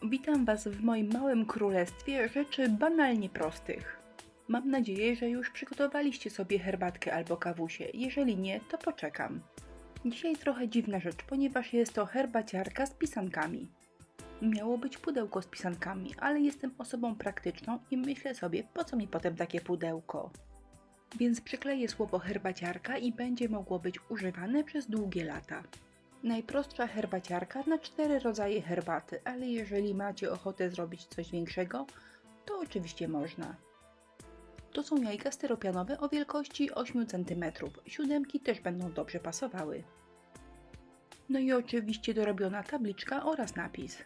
Witam Was w moim małym królestwie rzeczy banalnie prostych. Mam nadzieję, że już przygotowaliście sobie herbatkę albo kawusię. Jeżeli nie, to poczekam. Dzisiaj trochę dziwna rzecz, ponieważ jest to herbaciarka z pisankami. Miało być pudełko z pisankami, ale jestem osobą praktyczną i myślę sobie, po co mi potem takie pudełko. Więc przykleję słowo herbaciarka i będzie mogło być używane przez długie lata. Najprostsza herbaciarka na 4 rodzaje herbaty, ale jeżeli macie ochotę zrobić coś większego, to oczywiście można. To są jajka styropianowe o wielkości 8 cm. Siódemki też będą dobrze pasowały. No i oczywiście dorobiona tabliczka oraz napis.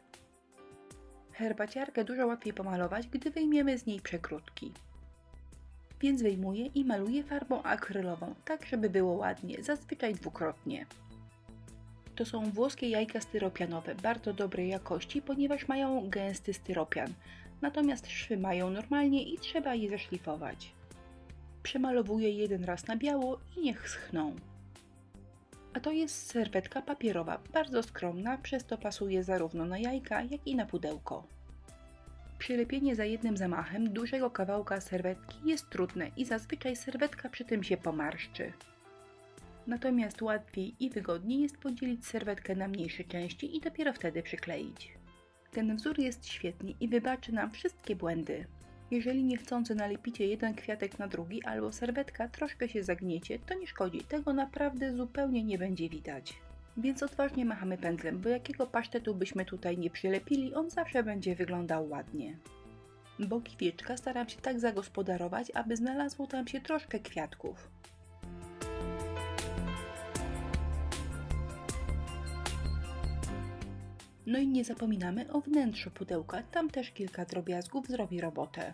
Herbaciarkę dużo łatwiej pomalować, gdy wyjmiemy z niej przekrótki. Więc wyjmuję i maluję farbą akrylową, tak żeby było ładnie, zazwyczaj dwukrotnie. To są włoskie jajka styropianowe, bardzo dobrej jakości, ponieważ mają gęsty styropian, natomiast szwy mają normalnie i trzeba je zaszlifować. Przemalowuję jeden raz na biało i niech schną. A to jest serwetka papierowa, bardzo skromna, przez to pasuje zarówno na jajka, jak i na pudełko. Przylepienie za jednym zamachem dużego kawałka serwetki jest trudne i zazwyczaj serwetka przy tym się pomarszczy. Natomiast łatwiej i wygodniej jest podzielić serwetkę na mniejsze części i dopiero wtedy przykleić. Ten wzór jest świetny i wybaczy nam wszystkie błędy. Jeżeli niechcący nalepicie jeden kwiatek na drugi albo serwetka troszkę się zagniecie, to nie szkodzi, tego naprawdę zupełnie nie będzie widać. Więc odważnie machamy pędzlem, bo jakiego pasztetu byśmy tutaj nie przylepili, on zawsze będzie wyglądał ładnie. Boki wieczka staram się tak zagospodarować, aby znalazło tam się troszkę kwiatków. No i nie zapominamy o wnętrzu pudełka, tam też kilka drobiazgów zrobi robotę.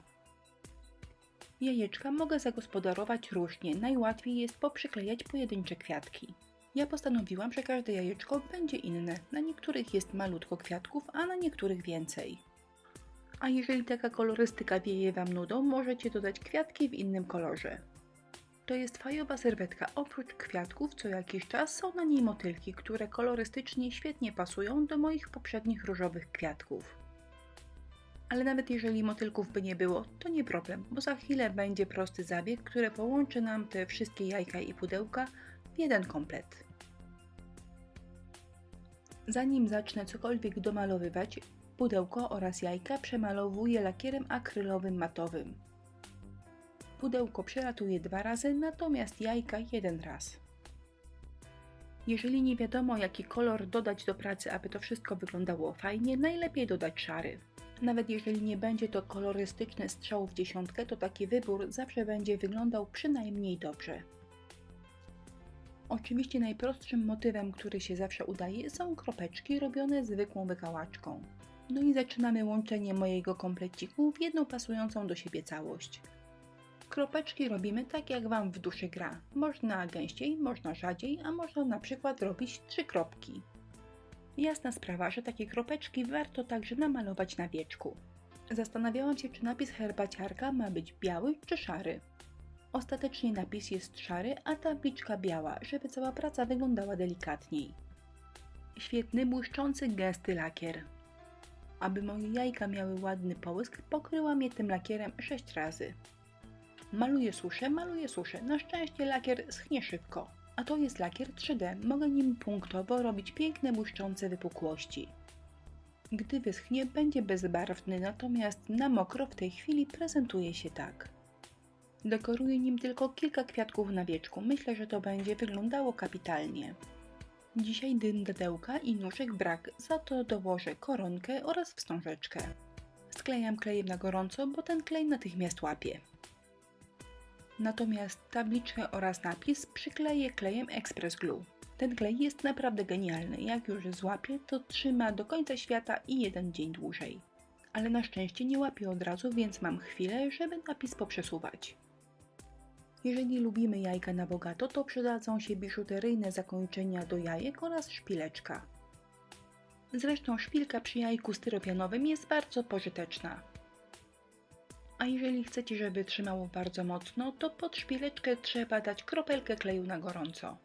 Jajeczka mogę zagospodarować różnie, najłatwiej jest poprzyklejać pojedyncze kwiatki. Ja postanowiłam, że każde jajeczko będzie inne, na niektórych jest malutko kwiatków, a na niektórych więcej. A jeżeli taka kolorystyka wieje Wam nudą, możecie dodać kwiatki w innym kolorze. To jest fajowa serwetka, oprócz kwiatków co jakiś czas są na niej motylki, które kolorystycznie świetnie pasują do moich poprzednich różowych kwiatków. Ale nawet jeżeli motylków by nie było, to nie problem, bo za chwilę będzie prosty zabieg, który połączy nam te wszystkie jajka i pudełka w jeden komplet. Zanim zacznę cokolwiek domalowywać, pudełko oraz jajka przemalowuję lakierem akrylowym matowym. Pudełko przelatuję 2 razy, natomiast jajka 1 raz. Jeżeli nie wiadomo jaki kolor dodać do pracy, aby to wszystko wyglądało fajnie, najlepiej dodać szary. Nawet jeżeli nie będzie to kolorystyczny strzał w dziesiątkę, to taki wybór zawsze będzie wyglądał przynajmniej dobrze. Oczywiście najprostszym motywem, który się zawsze udaje, są kropeczki robione zwykłą wykałaczką. No i zaczynamy łączenie mojego kompleciku w jedną pasującą do siebie całość. Kropeczki robimy tak jak Wam w duszy gra. Można gęściej, można rzadziej, a można na przykład robić 3 kropki. Jasna sprawa, że takie kropeczki warto także namalować na wieczku. Zastanawiałam się, czy napis herbaciarka ma być biały czy szary. Ostatecznie napis jest szary, a tabliczka biała, żeby cała praca wyglądała delikatniej. Świetny, błyszczący, gęsty lakier. Aby moje jajka miały ładny połysk, pokryłam je tym lakierem 6 razy. Maluję, suszę. Na szczęście lakier schnie szybko. A to jest lakier 3D. Mogę nim punktowo robić piękne, błyszczące wypukłości. Gdy wyschnie, będzie bezbarwny, natomiast na mokro w tej chwili prezentuje się tak. Dekoruję nim tylko kilka kwiatków na wieczku. Myślę, że to będzie wyglądało kapitalnie. Dzisiaj dyndadełka i nóżek brak, za to dołożę koronkę oraz wstążeczkę. Sklejam klejem na gorąco, bo ten klej natychmiast łapie. Natomiast tabliczkę oraz napis przykleję klejem Express Glue. Ten klej jest naprawdę genialny, jak już złapie, to trzyma do końca świata i 1 dzień dłużej. Ale na szczęście nie łapie od razu, więc mam chwilę, żeby napis poprzesuwać. Jeżeli lubimy jajka na bogato, to przydadzą się biżuteryjne zakończenia do jajek oraz szpileczka. Zresztą szpilka przy jajku styropianowym jest bardzo pożyteczna. A jeżeli chcecie, żeby trzymało bardzo mocno, to pod szpileczkę trzeba dać kropelkę kleju na gorąco.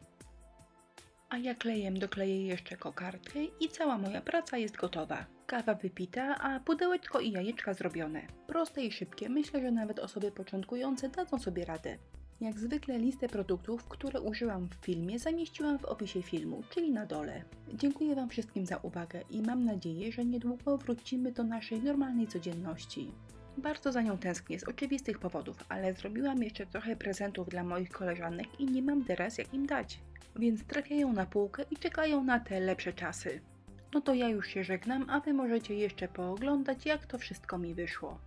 A A ja klejem dokleję jeszcze kokardkę i cała moja praca jest gotowa. Kawa wypita, a pudełeczko i jajeczka zrobione. Proste i szybkie, myślę, że nawet osoby początkujące dadzą sobie radę. Jak zwykle listę produktów, które użyłam w filmie, zamieściłam w opisie filmu, czyli na dole. Dziękuję Wam wszystkim za uwagę i mam nadzieję, że niedługo wrócimy do naszej normalnej codzienności. Bardzo za nią tęsknię z oczywistych powodów, ale zrobiłam jeszcze trochę prezentów dla moich koleżanek i nie mam teraz jak im dać. Więc trafiają na półkę i czekają na te lepsze czasy. No to ja już się żegnam, a Wy możecie jeszcze pooglądać, jak to wszystko mi wyszło.